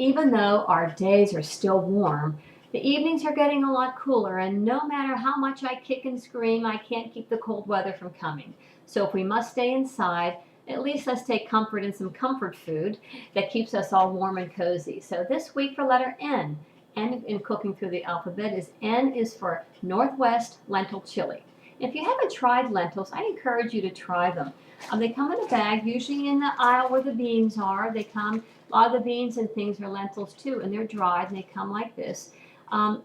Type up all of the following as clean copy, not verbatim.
Even though our days are still warm, the evenings are getting a lot cooler, and no matter how much I kick and scream, I can't keep the cold weather from coming. So if we must stay inside, at least let's take comfort in some comfort food that keeps us all warm and cozy. So this week for letter N in cooking through the alphabet is N is for Northwest Lentil Chili. If you haven't tried lentils, I encourage you to try them. They come in a bag, usually in the aisle where the beans are. A lot of the beans and things are lentils too, and they're dried and they come like this.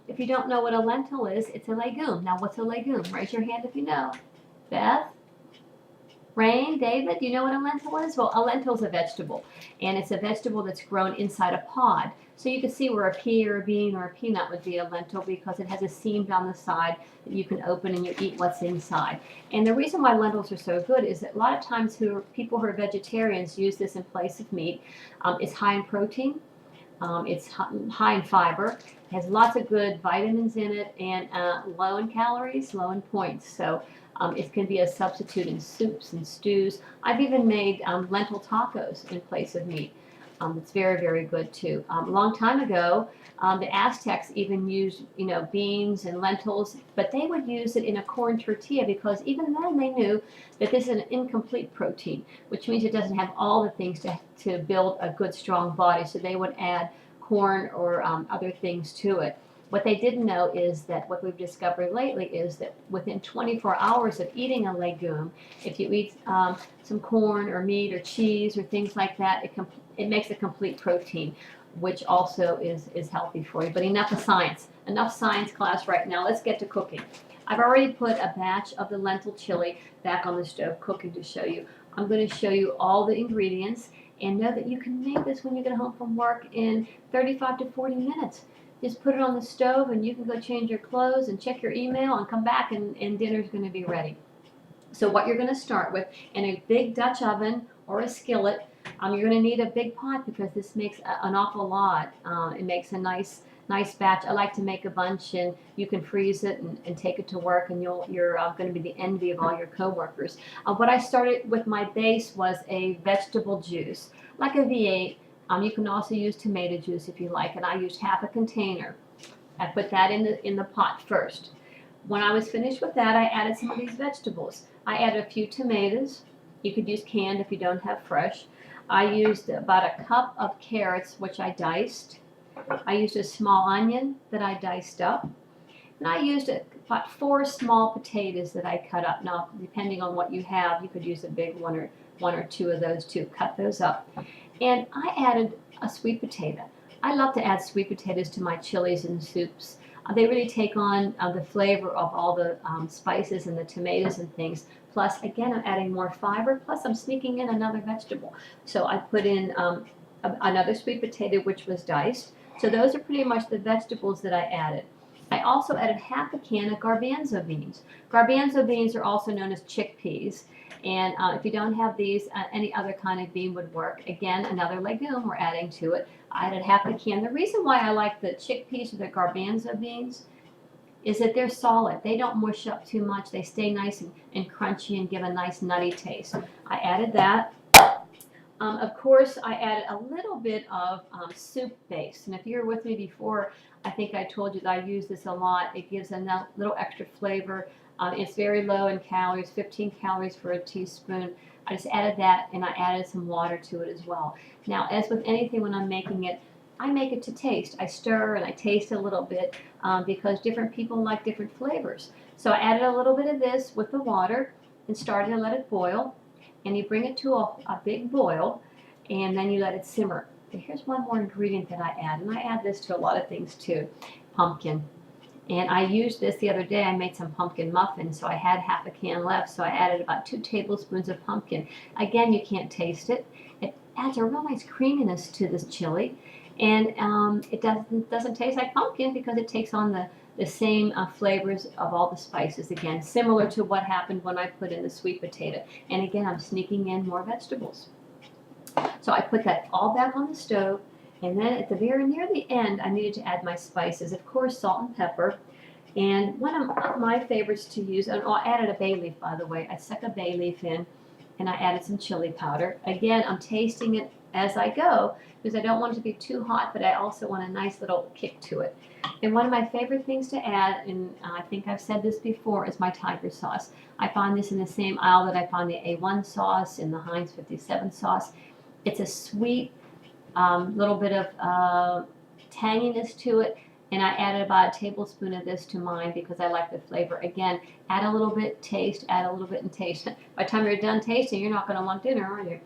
If you don't know what a lentil is, it's a legume. Now, what's a legume? Raise your hand if you know. Beth? Rain, David, do you know what a lentil is? Well, a lentil is a vegetable, and it's a vegetable that's grown inside a pod. So you can see where a pea or a bean or a peanut would be a lentil because it has a seam down the side that you can open and you eat what's inside. And the reason why lentils are so good is that a lot of times people who are vegetarians use this in place of meat. It's high in protein. It's high in fiber. It has lots of good vitamins in it and low in calories, low in points. So it can be a substitute in soups and stews. I've even made lentil tacos in place of meat. It's very, very good too. A long time ago, the Aztecs even used, beans and lentils, but they would use it in a corn tortilla because even then they knew that this is an incomplete protein, which means it doesn't have all the things to build a good, strong body. So they would add corn or other things to it. What they didn't know is that what we've discovered lately is that within 24 hours of eating a legume, if you eat some corn or meat or cheese or things like that, it makes a complete protein, which also is healthy for you. But enough of science. Enough science class right now. Let's get to cooking. I've already put a batch of the lentil chili back on the stove cooking to show you. I'm going to show you all the ingredients and know that you can make this when you get home from work in 35 to 40 minutes. Just put it on the stove and you can go change your clothes and check your email and come back and dinner's going to be ready. So what you're going to start with, in a big Dutch oven or a skillet, you're going to need a big pot because this makes an awful lot. It makes a nice batch. I like to make a bunch and you can freeze it and take it to work and you're going to be the envy of all your coworkers. What I started with my base was a vegetable juice, like a V8. You can also use tomato juice if you like, and I used half a container. I put that in the pot first. When I was finished with that, I added some of these vegetables. I added a few tomatoes. You could use canned if you don't have fresh. I used about a cup of carrots, which I diced. I used a small onion that I diced up. And I used about 4 small potatoes that I cut up. Now, depending on what you have, you could use a big one or 2 of those too. Cut those up. And I added a sweet potato. I love to add sweet potatoes to my chilies and soups. They really take on the flavor of all the spices and the tomatoes and things. Plus, again, I'm adding more fiber. Plus, I'm sneaking in another vegetable. So I put in another sweet potato, which was diced. So those are pretty much the vegetables that I added. I also added half a can of garbanzo beans. Garbanzo beans are also known as chickpeas. And if you don't have these, any other kind of bean would work. Again, another legume we're adding to it. I added half a can. The reason why I like the chickpeas or the garbanzo beans is that they're solid. They don't mush up too much. They stay nice and crunchy and give a nice nutty taste. I added that. Of course, I added a little bit of soup base. And if you were with me before, I think I told you that I use this a lot. It gives a little extra flavor. It's very low in calories, 15 calories for a teaspoon. I just added that and I added some water to it as well. Now, as with anything when I'm making it, I make it to taste. I stir and I taste a little bit because different people like different flavors. So I added a little bit of this with the water and started to let it boil. And you bring it to a big boil and then you let it simmer. But here's one more ingredient that I add, and I add this to a lot of things too, pumpkin. And I used this the other day. I made some pumpkin muffins, so I had half a can left, so I added about 2 tablespoons of pumpkin. Again, you can't taste it. It adds a real nice creaminess to this chili, and it doesn't taste like pumpkin because it takes on the same flavors of all the spices, again, similar to what happened when I put in the sweet potato. And again, I'm sneaking in more vegetables. So I put that all back on the stove. And then at the very near the end, I needed to add my spices. Of course, salt and pepper. And one of my favorites to use, and I added a bay leaf, by the way. I stuck a bay leaf in, and I added some chili powder. Again, I'm tasting it as I go because I don't want it to be too hot, but I also want a nice little kick to it. And one of my favorite things to add, and I think I've said this before, is my tiger sauce. I find this in the same aisle that I find the A1 sauce and the Heinz 57 sauce. It's a sweet, little bit of tanginess to it. And I added about a tablespoon of this to mine because I like the flavor. Again, add a little bit, taste, add a little bit, and taste. By the time you're done tasting, you're not going to want dinner, are you?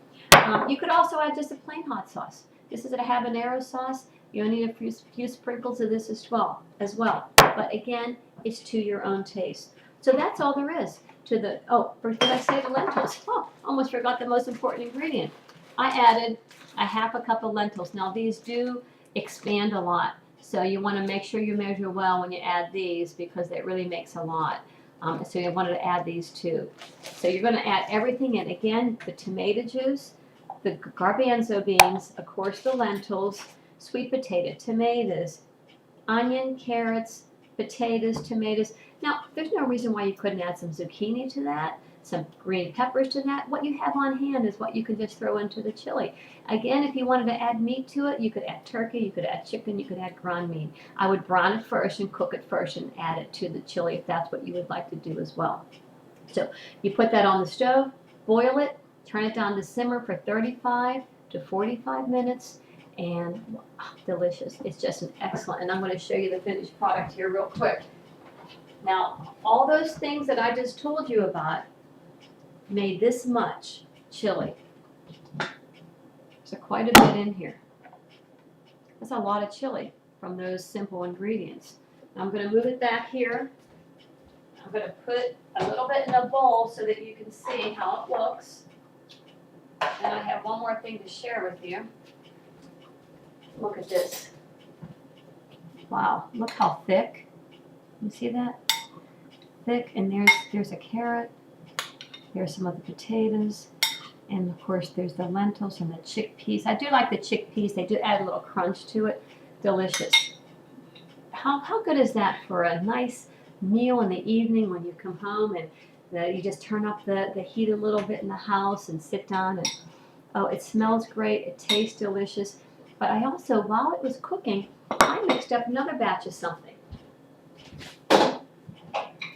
You could also add just a plain hot sauce. This is a habanero sauce. You'll need a few sprinkles of this as well. But again, it's to your own taste. So that's all there is to the, did I say the lentils? Oh, almost forgot the most important ingredient. I added a half a cup of lentils. Now these do expand a lot. So you want to make sure you measure well when you add these because it really makes a lot. So you wanted to add these too. So you're going to add everything in. Again, the tomato juice, the garbanzo beans, of course the lentils, sweet potato, tomatoes, onion, carrots, potatoes, tomatoes. Now, there's no reason why you couldn't add some zucchini to that, some green peppers to that. What you have on hand is what you can just throw into the chili. Again, if you wanted to add meat to it, you could add turkey, you could add chicken, you could add ground meat. I would brown it first and cook it first and add it to the chili if that's what you would like to do as well. So you put that on the stove, boil it, turn it down to simmer for 35 to 45 minutes, and delicious. It's just an excellent, and I'm going to show you the finished product here real quick. Now, all those things that I just told you about made this much chili. So quite a bit in here. That's a lot of chili from those simple ingredients. Now I'm going to move it back here. I'm going to put a little bit in a bowl so that you can see how it looks. And I have one more thing to share with you. Look at this. Wow, look how thick. You see that? Thick, and there's a carrot. There's some of the potatoes. And of course there's the lentils and the chickpeas. I do like the chickpeas. They do add a little crunch to it. Delicious. How good is that for a nice meal in the evening when you come home and you just turn up the heat a little bit in the house and sit down and, oh, it smells great. It tastes delicious. But I also, while it was cooking, I mixed up another batch of something.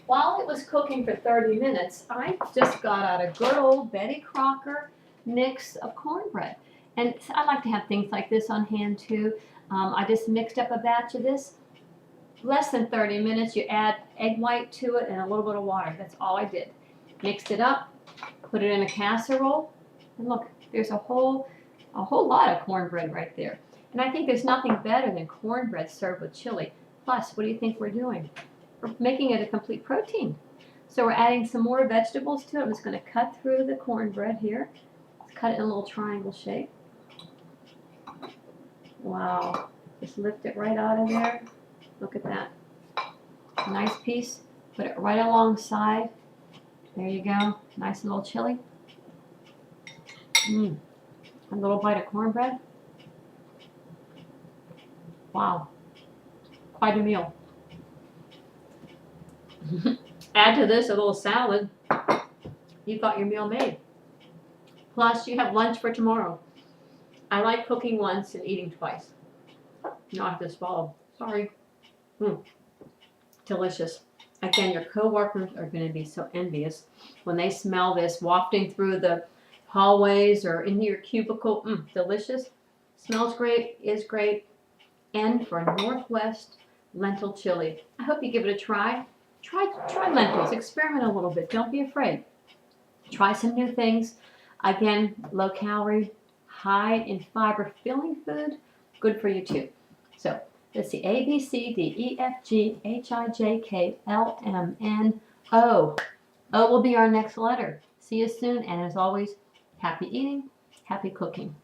While it was cooking for 30 minutes, I just got out a good old Betty Crocker mix of cornbread. And I like to have things like this on hand too. I just mixed up a batch of this. Less than 30 minutes, you add egg white to it and a little bit of water. That's all I did. Mixed it up, put it in a casserole, and look, there's a whole lot of cornbread right there. And I think there's nothing better than cornbread served with chili. Plus, what do you think we're doing? We're making it a complete protein. So we're adding some more vegetables to it. I'm just going to cut through the cornbread here. Let's cut it in a little triangle shape. Wow. Just lift it right out of there. Look at that. Nice piece. Put it right alongside. There you go. Nice little chili. A little bite of cornbread. Wow. Quite a meal. Add to this a little salad. You've got your meal made. Plus, you have lunch for tomorrow. I like cooking once and eating twice. Not this fall. Sorry. Delicious. Again, your coworkers are going to be so envious when they smell this wafting through the hallways or into your cubicle. Delicious. Smells great, is great. And for Northwest Lentil Chili. I hope you give it a try. Try lentils. Experiment a little bit. Don't be afraid. Try some new things. Again, low calorie, high in fiber, filling food. Good for you too. So let's see. A, B, C, D, E, F, G, H, I, J, K, L, M, N, O. O will be our next letter. See you soon. And as always, happy eating, happy cooking.